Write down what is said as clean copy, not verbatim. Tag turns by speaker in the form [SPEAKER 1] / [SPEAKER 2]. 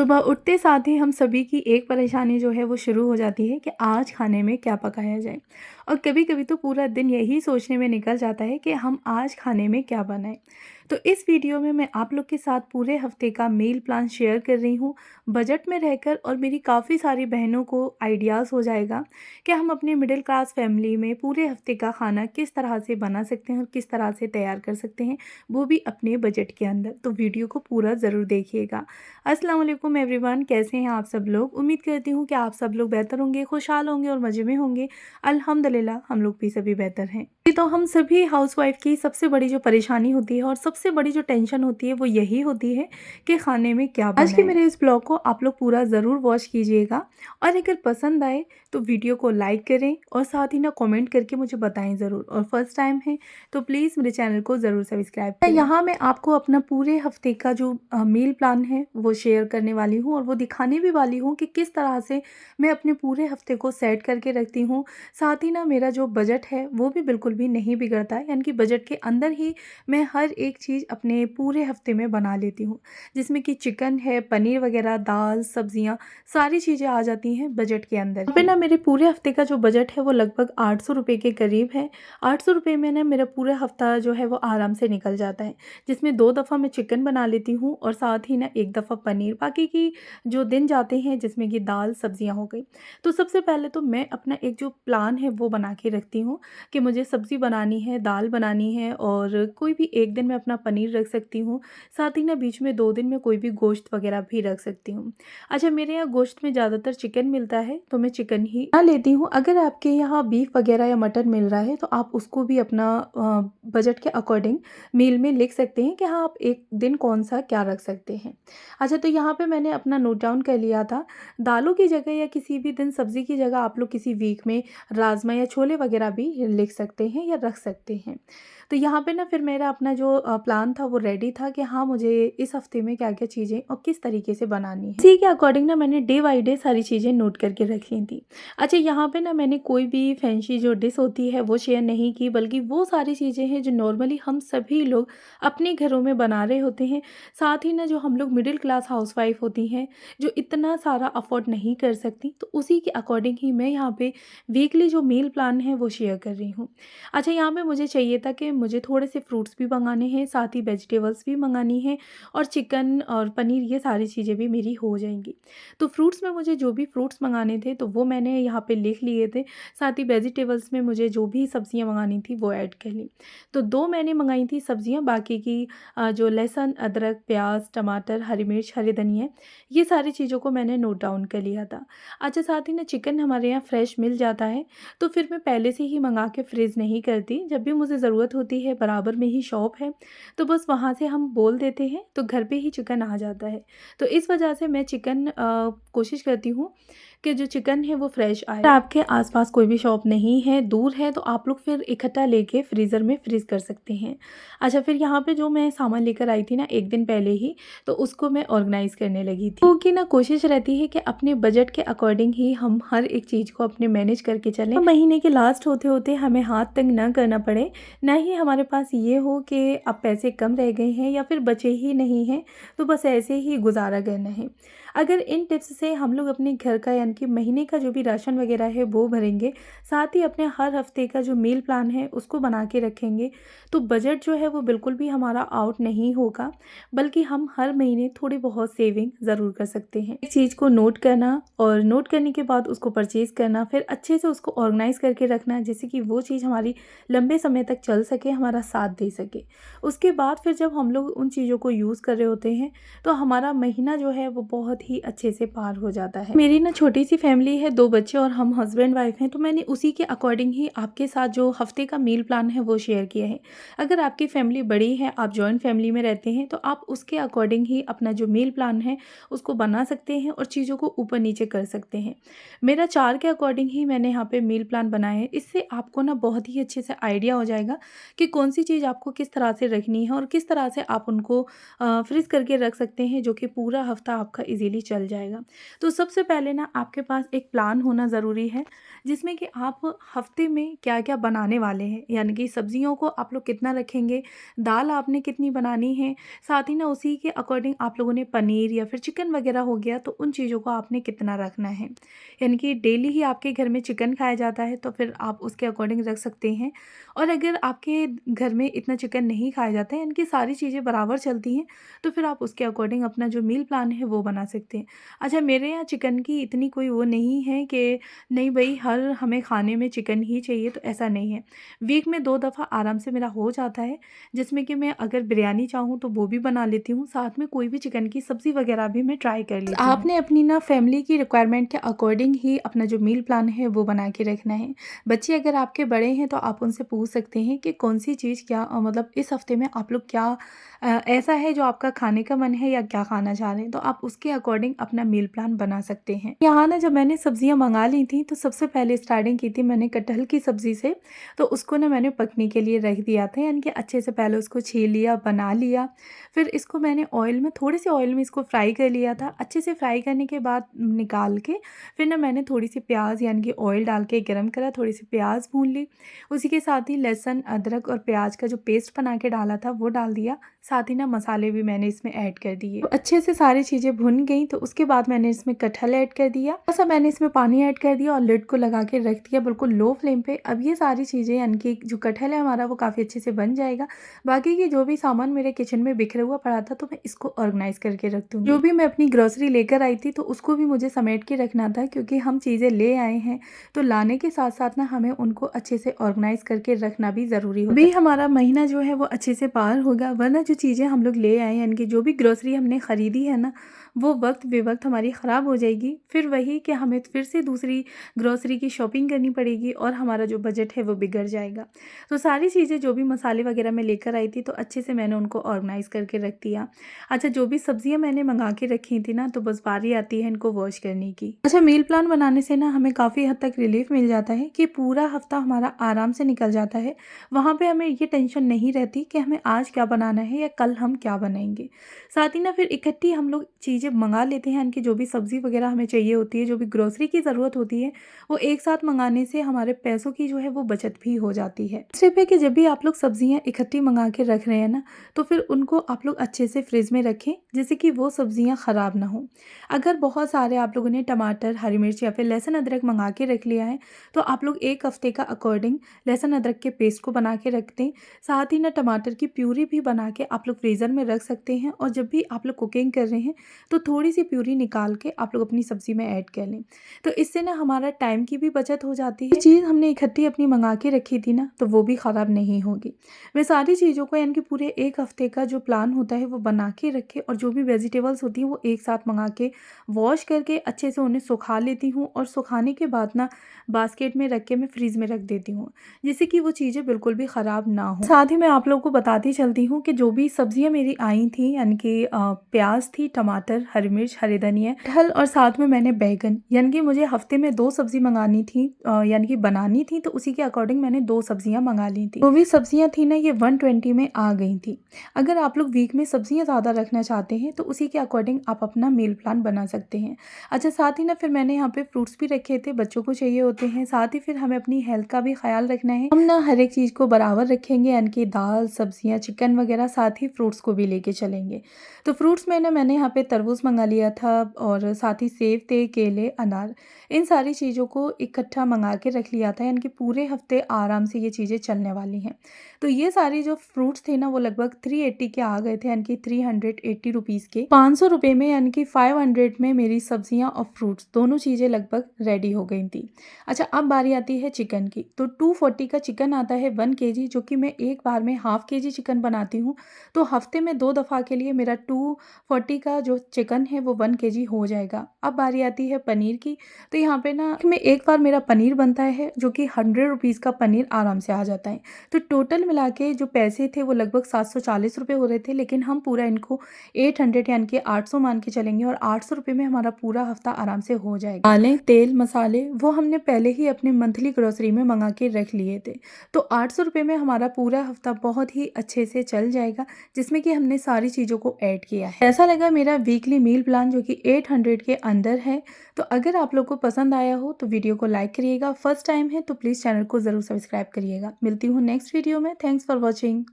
[SPEAKER 1] सुबह उठते साथ ही हम सभी की एक परेशानी जो है वो शुरू हो जाती है कि आज खाने में क्या पकाया जाए। और कभी-कभी तो पूरा दिन यही सोचने में निकल जाता है कि हम आज खाने में क्या बनाएँ। तो इस वीडियो में मैं आप लोग के साथ पूरे हफ्ते का मील प्लान शेयर कर रही हूँ, बजट में रहकर, और मेरी काफ़ी सारी बहनों को आइडियाज़ हो जाएगा कि हम अपने मिडिल क्लास फैमिली में पूरे हफ्ते का खाना किस तरह से बना सकते हैं और किस तरह से तैयार कर सकते हैं, वो भी अपने बजट के अंदर। तो वीडियो को पूरा ज़रूर देखिएगा। अस्सलाम वालेकुम एवरीवन, कैसे हैं आप सब लोग। उम्मीद करती हूँ कि आप सब लोग बेहतर होंगे, खुशहाल होंगे और मज़े में होंगे। अल्हम्दुलिल्लाह हम लोग भी सभी बेहतर हैं। ये तो हम सभी हाउसवाइफ की सबसे बड़ी जो परेशानी होती है और सबसे बड़ी जो टेंशन होती है वो यही होती है कि खाने में क्या बनाएं। आज के मेरे इस ब्लॉग को आप लोग पूरा ज़रूर वॉच कीजिएगा, और अगर पसंद आए तो वीडियो को लाइक करें और साथ ही ना कमेंट करके मुझे बताएं ज़रूर। और फर्स्ट टाइम है तो प्लीज़ मेरे चैनल को ज़रूर सब्सक्राइब करें। यहाँ मैं आपको अपना पूरे हफ्ते का जो मील प्लान है वो शेयर करने वाली हूँ, और वो दिखाने भी वाली हूँ कि किस तरह से मैं अपने पूरे हफ्ते को सेट करके रखती हूँ। साथ ही ना मेरा जो बजट है वो भी बिल्कुल भी नहीं बिगड़ता है, यानी कि बजट के अंदर ही मैं हर एक चीज़ अपने पूरे हफ्ते में बना लेती हूँ, जिसमें कि चिकन है, पनीर वगैरह, दाल, सब्जियाँ, सारी चीज़ें आ जाती हैं बजट के अंदर। यहाँ पे ना मेरे पूरे हफ्ते का जो बजट है वो लगभग 800 रुपये के करीब है। 800 रुपये में ना मेरा पूरा हफ्ता जो है वो आराम से निकल जाता है, जिसमें 2 दफ़ा मैं चिकन बना लेती हूँ और साथ ही ना 1 दफ़ा पनीर। बाकी की जो दिन जाते हैं जिसमें कि दाल सब्जियाँ हो गई। तो सबसे पहले तो मैं अपना एक जो प्लान है वो बना के रखती हूँ कि मुझे सब्ज़ी बनानी है, दाल बनानी है, और कोई भी एक दिन मैं अपना पनीर रख सकती हूँ। साथ ही ना बीच में 2 दिन में कोई भी गोश्त वगैरह भी रख सकती हूँ। अच्छा, मेरे यहाँ गोश्त में ज़्यादातर चिकन मिलता है तो मैं चिकन ही बना लेती हूँ। अगर आपके यहाँ बीफ वगैरह या मटन मिल रहा है तो आप उसको भी अपना बजट के अकॉर्डिंग मील में लिख सकते हैं कि हाँ, आप एक दिन कौन सा क्या रख सकते हैं। अच्छा, तो यहाँ पे मैंने अपना नोट डाउन कर लिया था। दालों की जगह या किसी भी दिन सब्ज़ी की जगह आप लोग किसी वीक में राजमा या छोले वगैरह भी लिख सकते हैं या रख सकते हैं। तो यहाँ पे ना फिर मेरा अपना जो प्लान था वो रेडी था कि हाँ, मुझे इस हफ्ते में क्या-क्या चीज़ें और किस तरीके से बनानी है। इसी के अकॉर्डिंग ना मैंने डे बाय डे सारी चीज़ें नोट करके रख ली थी। अच्छा, यहाँ पे ना मैंने कोई भी फैंसी जो डिश होती है वो शेयर नहीं की, बल्कि वो सारी चीज़ें हैं जो नॉर्मली हम सभी लोग अपने घरों में बना रहे होते हैं। साथ ही ना जो हम लोग मिडिल क्लास हाउसवाइफ होती हैं, जो इतना सारा अफोर्ड नहीं कर सकती, तो उसी के अकॉर्डिंग ही मैं यहाँ पे वीकली जो मील प्लान है वो शेयर कर रही हूँ। अच्छा, यहाँ पे मुझे चाहिए था कि मुझे थोड़े से फ्रूट्स भी मंगाने हैं, साथ ही वेजिटेबल्स भी मंगानी है, और चिकन और पनीर ये सारी चीज़ें भी मेरी हो जाएंगी। तो फ्रूट्स में मुझे जो भी फ्रूट्स मंगाने थे तो वो मैंने यहाँ पे लिख लिए थे। साथ ही वेजिटेबल्स में मुझे जो भी सब्जियाँ मंगानी थी वो ऐड कर ली। तो 2 मैंने मंगाई थी सब्जियाँ, बाकी की जो लहसुन, अदरक, प्याज, टमाटर, हरी मिर्च, हरे धनिया, ये सारी चीज़ों को मैंने नोट डाउन कर लिया था। अच्छा, साथ ही ना चिकन हमारे यहाँ फ्रेश मिल जाता है, तो फिर मैं पहले से ही मंगा के फ्रीज़ नहीं करती। जब भी मुझे ज़रूरत होती है, बराबर में ही शॉप है, तो बस वहाँ से हम बोल देते हैं तो घर पे ही चिकन आ जाता है। तो इस वजह से मैं चिकन कोशिश करती हूँ कि जो चिकन है वो फ्रेश आए। अगर आपके आस-पास कोई भी शॉप नहीं है, दूर है, तो आप लोग फिर इकट्ठा लेके फ्रीज़र में फ्रीज़ कर सकते हैं। अच्छा, फिर यहाँ पे जो मैं सामान लेकर आई थी ना 1 दिन पहले ही, तो उसको मैं ऑर्गेनाइज़ करने लगी थी। क्योंकि ना कोशिश रहती है कि अपने बजट के अकॉर्डिंग ही हम हर एक चीज़ को अपने मैनेज करके चलें। महीने के लास्ट होते-होते हमें हाथ तंग ना करना पड़े, ना ही हमारे पास ये हो कि अब पैसे कम रह गए हैं या फिर बचे ही नहीं हैं, तो बस ऐसे ही गुज़ारा करना है। अगर इन टिप्स से हम लोग अपने घर का, यानी कि महीने का जो भी राशन वगैरह है वो भरेंगे, साथ ही अपने हर हफ्ते का जो मील प्लान है उसको बना के रखेंगे, तो बजट जो है वो बिल्कुल भी हमारा आउट नहीं होगा, बल्कि हम हर महीने थोड़ी बहुत सेविंग ज़रूर कर सकते हैं। एक चीज़ को नोट करना, और नोट करने के बाद उसको परचेज़ करना, फिर अच्छे से उसको ऑर्गेनाइज़ करके रखना, जिससे कि वो चीज़ हमारी लंबे समय तक चल सके, हमारा साथ दे सके। उसके बाद फिर जब हम लोग उन चीज़ों को यूज़ कर रहे होते हैं तो हमारा महीना जो है वो बहुत ही अच्छे से पार हो जाता है। मेरी ना छोटी सी फैमिली है, 2 बच्चे और हम हस्बैंड वाइफ हैं, तो मैंने उसी के अकॉर्डिंग ही आपके साथ जो हफ्ते का मील प्लान है वो शेयर किया है। अगर आपकी फैमिली बड़ी है, आप जॉइंट फैमिली में रहते हैं, तो आप उसके अकॉर्डिंग ही अपना जो मील प्लान है उसको बना सकते हैं और चीज़ों को ऊपर नीचे कर सकते हैं। मेरा 4 के अकॉर्डिंग ही मैंने यहाँ पे मील प्लान बनाया है। इससे आपको ना बहुत ही अच्छे से आइडिया हो जाएगा कि कौन सी चीज़ आपको किस तरह से रखनी है और किस तरह से आप उनको फ्रीज़ करके रख सकते हैं, जो कि पूरा हफ्ता आपका इजीली चल जाएगा। तो सबसे पहले ना आप आपके पास एक प्लान होना ज़रूरी है, जिसमें कि आप हफ़्ते में क्या-क्या बनाने वाले हैं। यानी कि सब्जियों को आप लोग कितना रखेंगे, दाल आपने कितनी बनानी है, साथ ही ना उसी के अकॉर्डिंग आप लोगों ने पनीर या फिर चिकन वग़ैरह हो गया, तो उन चीज़ों को आपने कितना रखना है। यानी कि डेली ही आपके घर में चिकन खाया जाता है, तो फिर आप उसके अकॉर्डिंग रख सकते हैं। और अगर आपके घर में इतना चिकन नहीं खाया जाता है, यानी कि सारी चीज़ें बराबर चलती हैं, तो फिर आप उसके अकॉर्डिंग अपना जो मील प्लान है वो बना सकते हैं। अच्छा, मेरे यहाँ चिकन की इतनी कोई वो नहीं है कि नहीं भई हर हमें खाने में चिकन ही चाहिए, तो ऐसा नहीं है। वीक में 2 दफ़ा आराम से मेरा हो जाता है, जिसमें कि मैं अगर बिरयानी चाहूँ तो वो भी बना लेती हूँ, साथ में कोई भी चिकन की सब्ज़ी वग़ैरह भी मैं ट्राई कर लेती हूँ। आपने अपनी ना फैमिली की रिक्वायरमेंट के अकॉर्डिंग ही अपना जो मील प्लान है वो बना के रखना है। बच्चे अगर आपके बड़े हैं तो आप उनसे पूछ सकते हैं कि कौन-सी चीज़ क्या मतलब इस हफ़्ते में आप लोग क्या ऐसा है जो आपका खाने का मन है या क्या खाना चाह रहे हैं, तो आप उसके अकॉर्डिंग अपना मील प्लान बना सकते हैं। यहाँ ना जब मैंने सब्जियाँ मंगा ली थी, तो सबसे पहले स्टार्टिंग की थी मैंने कटहल की सब्ज़ी से, तो उसको ना मैंने पकने के लिए रख दिया था, यानी कि अच्छे से पहले उसको छील लिया, बना लिया। फिर इसको मैंने ऑयल में थोड़े से ऑयल में इसको फ्राई कर लिया था। अच्छे से फ्राई करने के बाद निकाल के फिर ना मैंने थोड़ी-सी प्याज़ यानी कि ऑयल डाल के गरम करा, थोड़ी-सी प्याज़ भून ली। उसी के साथ ही लहसुन, अदरक और प्याज़ का जो पेस्ट बना के डाला था वो डाल दिया। साथ ही ना मसाले भी मैंने इसमें ऐड कर दिए। तो अच्छे से सारी चीज़ें भुन गई, तो उसके बाद मैंने इसमें कटहल ऐड कर दिया। थोड़ा-सा मैंने इसमें पानी ऐड कर दिया और लिड को लगा के रख दिया बिल्कुल लो फ्लेम पे। अब ये सारी चीज़ें यानी कि जो कटहल है हमारा वो काफ़ी अच्छे से बन जाएगा। बाकी की जो भी सामान मेरे किचन में बिखरा हुआ पड़ा था, तो मैं इसको ऑर्गनाइज़ करके रख दूँगी। जो भी मैं अपनी ग्रोसरी लेकर आई थी, तो उसको भी मुझे समेट के रखना था, क्योंकि हम चीज़ें ले आए हैं, तो लाने के साथ-साथ ना हमें उनको अच्छे से ऑर्गनाइज़ करके रखना भी ज़रूरी होता है। अभी हमारा महीना जो है वो अच्छे से पार होगा, वरना जो चीज़ें हम लोग ले आए हैं यानी कि जो भी ग्रोसरी हमने खरीदी है ना, वो वक्त-बे-वक्त हमारी ख़राब हो जाएगी। फिर वही कि हमें फिर से दूसरी ग्रोसरी की शॉपिंग करनी पड़ेगी और हमारा जो बजट है वो बिगड़ जाएगा। तो सारी चीज़ें जो भी मसाले वगैरह मैं लेकर आई थी, तो अच्छे से मैंने उनको ऑर्गनाइज़ करके रख दिया। अच्छा, जो भी सब्जियाँ मैंने मंगा के रखी थी ना, तो बस बारी आती है इनको वॉश करने की। अच्छा, मील प्लान बनाने से ना हमें काफ़ी हद तक रिलीफ़ मिल जाता है कि पूरा हफ़्ता हमारा आराम से निकल जाता है। वहाँ पे हमें ये टेंशन नहीं रहती कि हमें आज क्या बनाना है या कल हम क्या बनाएँगे। साथ ही ना फिर इकट्ठी हम लोग चीज़ें मँगा लेते हैं, यानी कि जो भी सब्ज़ी वगैरह हमें चाहिए होती है, जो भी ग्रोसरी की ज़रूरत होती है, वो एक साथ मँगाने से हमारे पैसों की जो है वो बचत भी हो जाती है। सिर्फ़ है कि जब भी आप लोग सब्ज़ियाँ इकट्ठी मँगा के रख रहे हैं ना, तो फिर उनको आप लोग अच्छे से फ्रिज में रखें, जिससे कि वो सब्ज़ियाँ ख़राब ना हों। अगर बहुत सारे आप लोगों ने टमाटर, हरी मिर्च या फिर लहसुन अदरक मँगा के रख लिया है, तो आप लोग 1 हफ़्ते का अकॉर्डिंग लहसुन अदरक के पेस्ट को बना के रख दें। साथ ही ना टमाटर की प्यूरी भी बना के आप लोग फ्रीज़र में रख सकते हैं, और जब भी आप लोग कुकिंग कर रहे हैं, तो थोड़ी-सी प्यूरी निकाल के आप लोग अपनी सब्ज़ी में ऐड कर लें। तो इससे ना हमारा टाइम की भी बचत हो जाती है। चीज़ हमने इकट्ठी अपनी मँगा के रखी थी ना, तो वो भी ख़राब नहीं होगी। मैं सारी चीज़ों को यानी कि पूरे 1 हफ़्ते का जो प्लान होता है वो बना के रखे, और जो भी वेजिटेबल्स होती हैं वो एक साथ मँगा के वॉश करके अच्छे से उन्हें सुखा लेती हूँ, और सुखाने के बाद ना बास्केट में रख के मैं फ्रीज़ में रख देती हूँ, जिससे कि वो चीज़ें बिल्कुल भी ख़राब ना हो। साथ ही मैं आप लोगों को बताती चलती हूँ कि जो भी सब्ज़ियाँ मेरी आई थी, यानी कि प्याज़ थी, टमाटर, हरी मिर्च, हरे धनिया, कटहल, और साथ में मैंने बैंगन, यानी कि मुझे हफ़्ते में 2 सब्ज़ी मँगानी थी, यानी कि बनानी थी, तो उसी के अकॉर्डिंग मैंने 2 सब्ज़ियाँ मँगा ली थी। जो भी सब्ज़ियाँ थी ना, ये 120 में आ गई थी। अगर आप लोग वीक में सब्ज़ियाँ ज़्यादा रखना चाहते हैं, तो उसी के अकॉर्डिंग आप अपना मील प्लान बना सकते हैं। अच्छा, साथ ही ना फिर मैंने यहाँ पे फ्रूट्स भी रखे थे, बच्चों को चाहिए होते हैं। साथ ही फिर हमें अपनी हेल्थ का भी ख़्याल रखना है। हम ना हर एक चीज़ को बराबर रखेंगे, यानी कि दाल, सब्ज़ियाँ, चिकन वगैरह, साथ ही फ्रूट्स को भी लेके चलेंगे। तो फ्रूट्स में ना मैंने यहाँ पे तरबूज़ मँगा लिया था, और साथ ही सेब थे, केले, अनार, इन सारी चीज़ों को इकट्ठा मँगा के रख लिया था, यानी कि पूरे हफ़्ते आराम से ये चीज़ें चलने वाली हैं। तो ये सारी जो फ्रूट्स थे ना, वो लगभग 380 के आ गए थे, यानी कि 380 रुपीज़ के। 500 रुपये में, यानी कि 500 में मेरी सब्ज़ियाँ और फ्रूट्स दोनों चीज़ें लगभग रेडी हो गई थी। अच्छा, अब बारी आती है चिकन की। तो 240 का चिकन आता है 1 केजी, जो कि मैं एक बार में हाफ़ केजी चिकन बनाती हूँ। तो हफ़्ते में 2 दफ़ा के लिए मेरा 240 का जो चिकन है वो 1 केजी हो जाएगा। अब बारी आती है पनीर की। तो यहाँ पे ना में एक बार मेरा पनीर बनता है, जो कि 100 रुपीज़ का पनीर आराम से आ जाता है। तो टोटल मिला के जो पैसे थे वो लगभग 740 रुपये हो रहे थे, लेकिन हम पूरा इनको 800 यानी कि 800 मान के चलेंगे, और 800 रुपये में हमारा पूरा हफ़्ता आराम से हो जाएगा। दालें, तेल, मसाले वो हमने पहले ही अपने मंथली ग्रोसरी में मंगा के रख लिए थे। तो 800 रुपये में हमारा पूरा हफ़्ता बहुत ही अच्छे से चल जाएगा, जिसमें कि हमने सारी चीज़ों को ऐड किया है। ऐसा लगा मेरा वीकली वीकली मील प्लान जो कि 800 के अंदर है। तो अगर आप लोग को पसंद आया हो तो वीडियो को लाइक करिएगा, फर्स्ट टाइम है तो प्लीज़ चैनल को ज़रूर सब्सक्राइब करिएगा। मिलती हूँ नेक्स्ट वीडियो में। Thanks for watching.